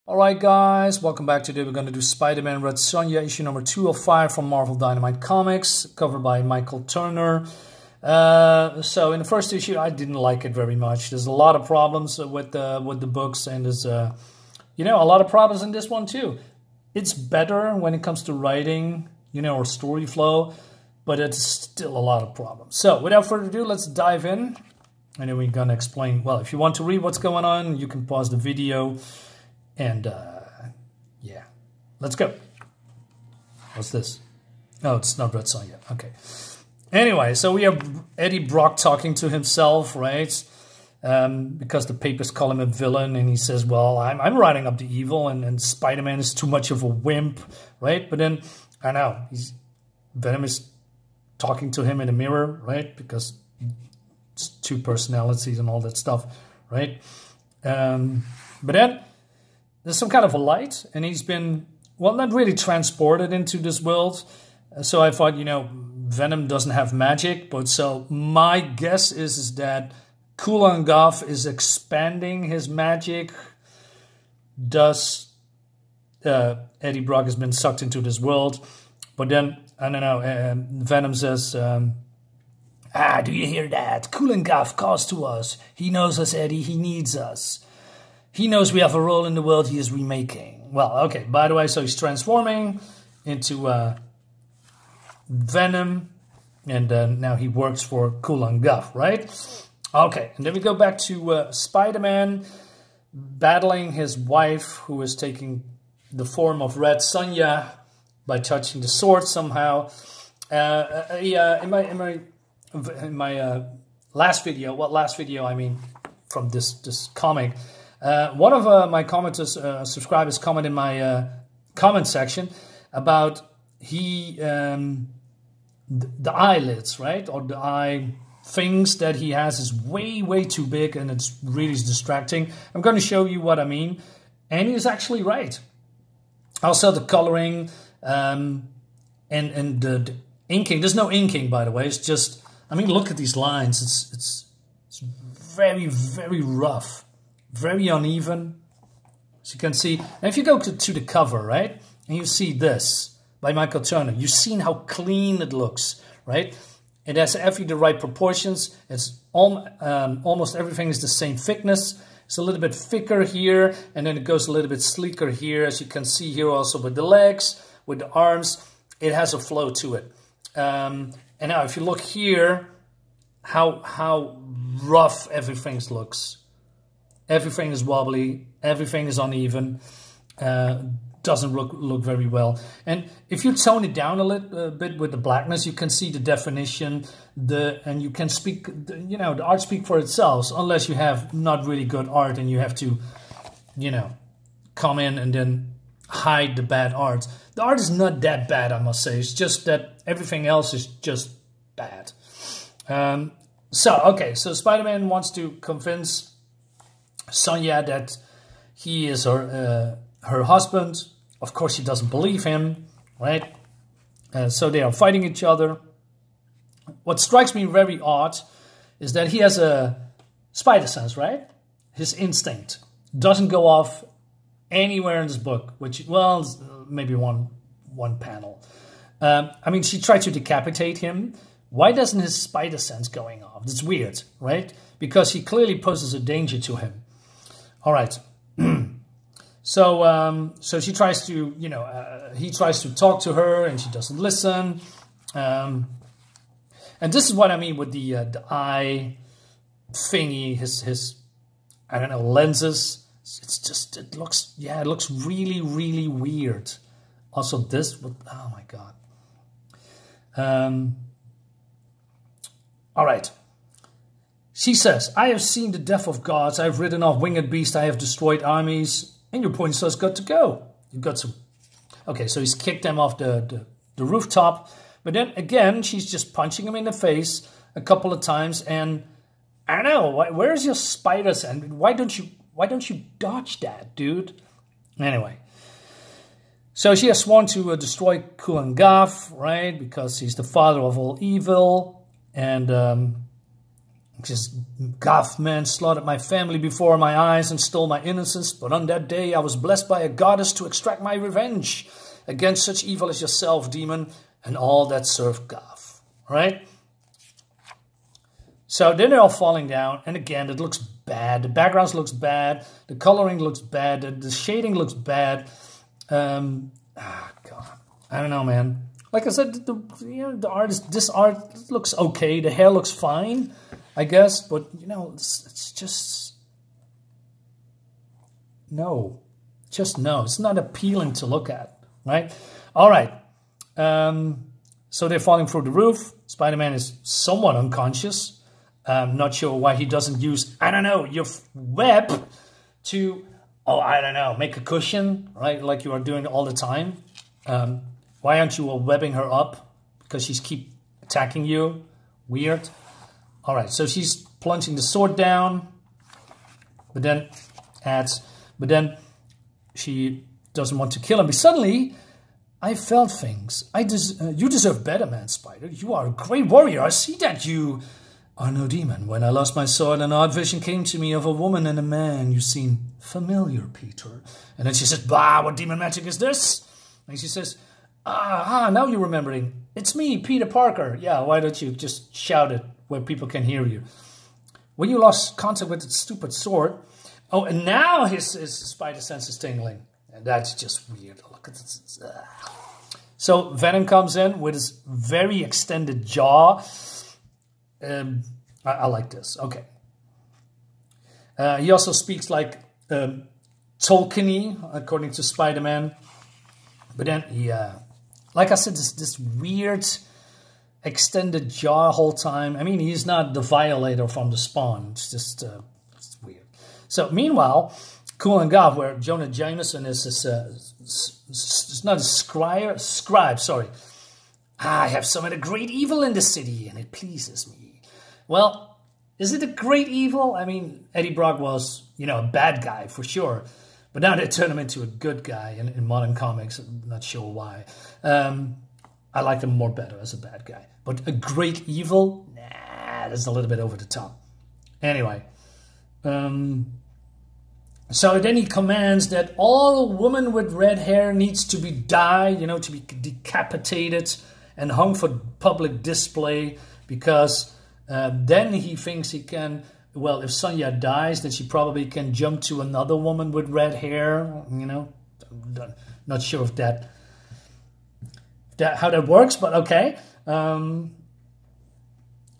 Alright guys, welcome back. Today we're going to do Spider-Man Red Sonja, issue number 205 from Marvel Dynamite Comics, covered by Michael Turner. So in the first issue I didn't like it very much. There's a lot of problems with the books, and there's a lot of problems in this one too. It's better when it comes to writing, or story flow, but it's still a lot of problems. So without further ado, let's dive in. And then we're going to explain, well, if you want to read what's going on, you can pause the video. And, yeah, let's go. What's this? Oh, it's not Red Sonja. Okay. Anyway, so we have Eddie Brock talking to himself, right? Because the papers call him a villain, and he says, well, I'm writing up the evil, and Spider-Man is too much of a wimp, right? But then, I know, Venom is talking to him in a mirror, right? Because it's two personalities and all that stuff, right? But then there's some kind of a light, and he's been, well, not really transported into this world. So I thought, Venom doesn't have magic, but so my guess is that Kulan Gath-so is expanding his magic. Thus, Eddie Brock has been sucked into this world. But then, I don't know, Venom says, do you hear that? Kulan Gath-so calls to us. He knows us, Eddie. He needs us. He knows we have a role in the world he is remaking. Well, okay, by the way, so he's transforming into Venom, and now he works for Kulan Gath-so, right? Okay, and then we go back to Spider-Man battling his wife, who is taking the form of Red Sonja by touching the sword somehow. In my last video, I mean, from this comic, one of my commenters, subscribers, commented in my comment section about the eyelids, right? Or the eye things that he has is way too big, and it's really distracting. I'm going to show you what I mean, and he's actually right. Also the coloring and the inking. There's no inking, by the way. It's just, I mean, look at these lines. It's very rough. Very uneven, as you can see. And if you go to the cover, right, and you see this by Michael Turner, you've seen how clean it looks, right? It has the right proportions. It's almost everything is the same thickness. It's a little bit thicker here, and then it goes a little bit sleeker here, as you can see here also with the legs, with the arms. It has a flow to it. And now if you look here, how rough everything looks. Everything is wobbly, everything is uneven, doesn't look very well. And if you tone it down a little bit with the blackness, you can see the definition, and you can speak, the art speak for itself, unless you have not really good art and you have to, come in and then hide the bad art. The art is not that bad, I must say. It's just that everything else is just bad. So Spider-Man wants to convince Sonja that he is her husband. Of course, she doesn't believe him, right? So they are fighting each other. What strikes me very odd is that he has a spider sense, right? His instinct doesn't go off anywhere in this book, which, well, maybe one panel. I mean, she tried to decapitate him. Why doesn't his spider sense going off? It's weird, right? Because he clearly poses a danger to him. All right. So she tries to, he tries to talk to her, and she doesn't listen. And this is what I mean with the eye thingy, his I don't know, lenses. It's just, it looks really weird. Also this, oh my God. All right. She says, I have seen the death of gods, I have ridden off winged beasts, I have destroyed armies, and your point says got to go. You've got to... Okay, so he's kicked them off the rooftop, but then again, she's just punching him in the face a couple of times, and I don't know, where's your spider sense? Why don't you dodge that, dude? Anyway, so she has sworn to destroy Kulan Gath-so, right, because he's the father of all evil, and... This Goth man slaughtered my family before my eyes and stole my innocence. But on that day, I was blessed by a goddess to extract my revenge against such evil as yourself, demon, and all that serve Goth. Right? So then they're all falling down. And again, it looks bad. The background looks bad. The coloring looks bad. The shading looks bad. God. I don't know, man. Like I said, the art is, this art looks okay. The hair looks fine, I guess. But, you know, it's just... No. Just no. It's not appealing to look at, right? All right. So they're falling through the roof. Spider-Man is somewhat unconscious. Not sure why he doesn't use, I don't know, your web to, oh, I don't know, make a cushion, right? Like you are doing all the time. Why aren't you webbing her up? Because she's keep attacking you. Weird. All right, so she's plunging the sword down. But then she doesn't want to kill him. But suddenly, I felt things. You deserve better, man, Spider. You are a great warrior. I see that you are no demon. When I lost my sword, an odd vision came to me of a woman and a man. You seem familiar, Peter. And then she says, bah, what demon magic is this? And she says, now you're remembering. It's me, Peter Parker. Yeah, why don't you just shout it where people can hear you? When you lost contact with that stupid sword. Oh, and now his spider sense is tingling. And that's just weird. Look at this. So Venom comes in with his very extended jaw. I like this. Okay. He also speaks like Tolkien-y, according to Spider-Man. But then he, like I said, this weird extended jaw whole time. I mean, he's not the Violator from the Spawn. It's just it's weird. So meanwhile, Kulan Gath, where Jonah Jameson is it's not a scribe, sorry. I have summoned a great evil in the city, and it pleases me. Well, is it a great evil? I mean, Eddie Brock was, you know, a bad guy for sure. But now they turn him into a good guy in modern comics. I'm not sure why. I like him more better as a bad guy. But a great evil? Nah, that's a little bit over the top. Anyway. So then he commands that all woman with red hair needs to be dyed, you know, to be decapitated and hung for public display because... then he thinks he can, well, if Sonja dies, then she probably can jump to another woman with red hair, you know. Not sure if how that works, but okay.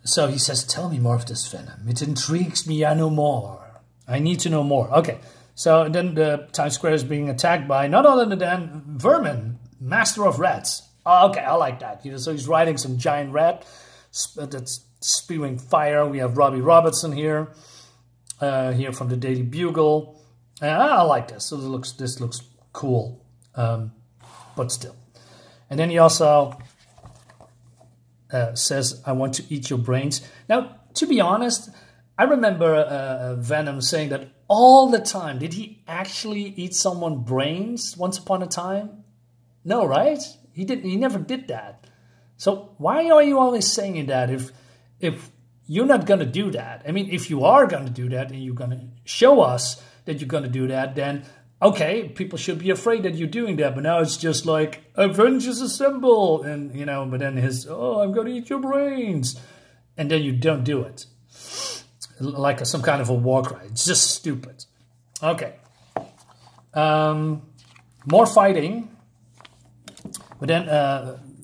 So he says, tell me more of this Venom. It intrigues me, I know more. I need to know more. Okay, so then the Times Square is being attacked by not other than Vermin, Master of Rats. Oh, okay, I like that. You know, so he's riding some giant rat that's spewing fire. We have Robbie Robertson here, here from the Daily Bugle. I like this. So this looks cool, but still. And then he also says, "I want to eat your brains." Now, to be honest, I remember Venom saying that all the time. Did he actually eat someone's brains once upon a time? No, right? He didn't. He never did that. So why are you always saying that if you're not going to do that? I mean, if you are going to do that and you're going to show us that you're going to do that, then, okay, people should be afraid that you're doing that. But now it's just like, Avengers assemble. And, you know, but then I'm going to eat your brains. And then you don't do it. Like some kind of a war cry. It's just stupid. Okay. More fighting. But then...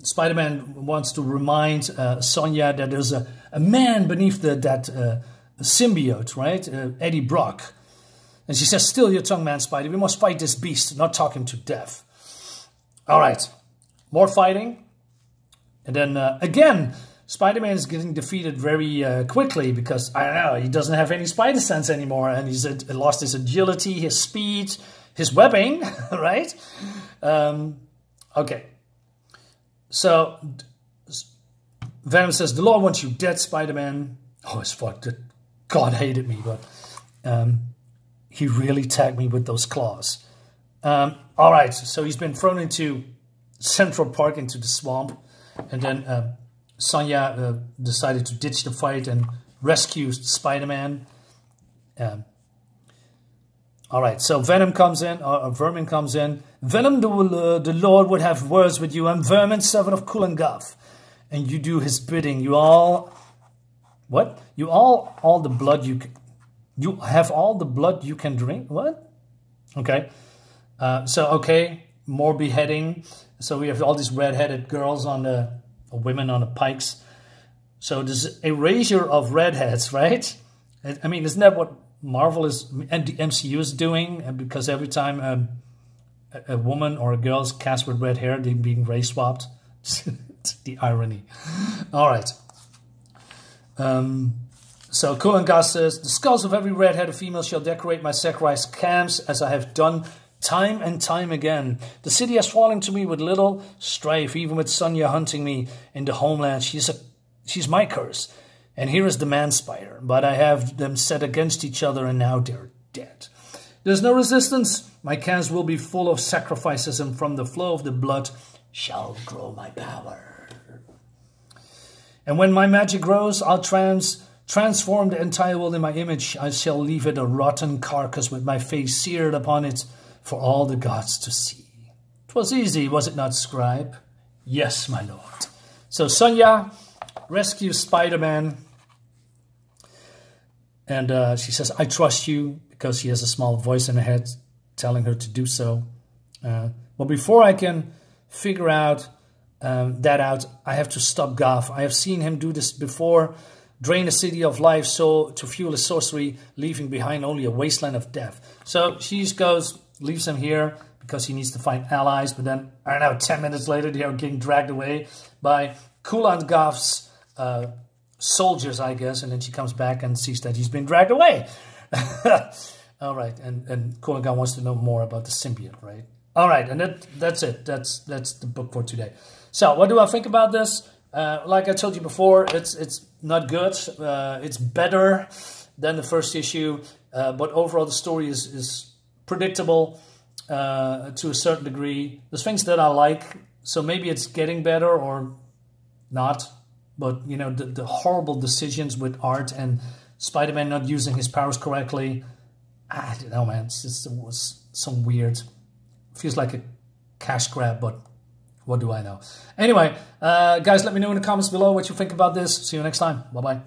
Spider-Man wants to remind Sonja that there's a man beneath that symbiote, right? Eddie Brock. And she says, still your tongue, man, Spidey. We must fight this beast, not talk him to death. All right. More fighting. And then, again, Spider-Man is getting defeated very quickly because, I don't know, he doesn't have any spider sense anymore. And he's lost his agility, his speed, his webbing, right? Okay. So, Venom says, the Lord wants you dead, Spider-Man. Oh, it's fucked. God hated me, but he really tagged me with those claws. All right, so he's been thrown into Central Park, into the swamp. And then Sonja decided to ditch the fight and rescue Spider-Man. All right, so Venom comes in, Vermin comes in. Venom, the Lord would have words with you. I'm Vermin, servant of Kulan Gath, and you do his bidding. You all, what? You all the blood you have all the blood you can drink. What? Okay, okay, more beheading. So we have all these red-headed girls on the women on the pikes. So there's erasure of redheads, right? I mean, isn't that what Marvel is and the MCU is doing? Because every time a woman or a girl is cast with red hair, they're being race swapped. The irony. All right. So Kulan Gath says, the skulls of every red-headed female shall decorate my sacrifice camps, as I have done time and time again. The city has fallen to me with little strife, even with Sonja hunting me in the homeland. She's my curse. And here is the man-spider. But I have them set against each other, and now they're dead. There's no resistance. My camps will be full of sacrifices, and from the flow of the blood shall grow my power. And when my magic grows, I'll transform the entire world in my image. I shall leave it a rotten carcass with my face seared upon it for all the gods to see. 'Twas easy, was it not, scribe? Yes, my lord. So Sonja rescues Spider-Man. And she says, I trust you, because she has a small voice in her head telling her to do so. But before I can figure out I have to stop Gath. I have seen him do this before. Drain a city of life so to fuel his sorcery, leaving behind only a wasteland of death. So she goes, leaves him here because he needs to find allies. But then, I don't know, 10 minutes later, they are getting dragged away by Kulan Gath's soldiers, I guess. And then she comes back and sees that he's been dragged away. All right, and Kulan Gath wants to know more about the symbiote, right? All right, and that's it. That's the book for today. So what do I think about this? Like I told you before, it's not good. It's better than the first issue, but overall the story is predictable to a certain degree. There's things that I like, so maybe it's getting better or not. But you know, the horrible decisions with art and Spider-Man not using his powers correctly, I don't know, man. It was some weird. Feels like a cash grab, but what do I know? Anyway, guys, let me know in the comments below what you think about this. See you next time. Bye-bye.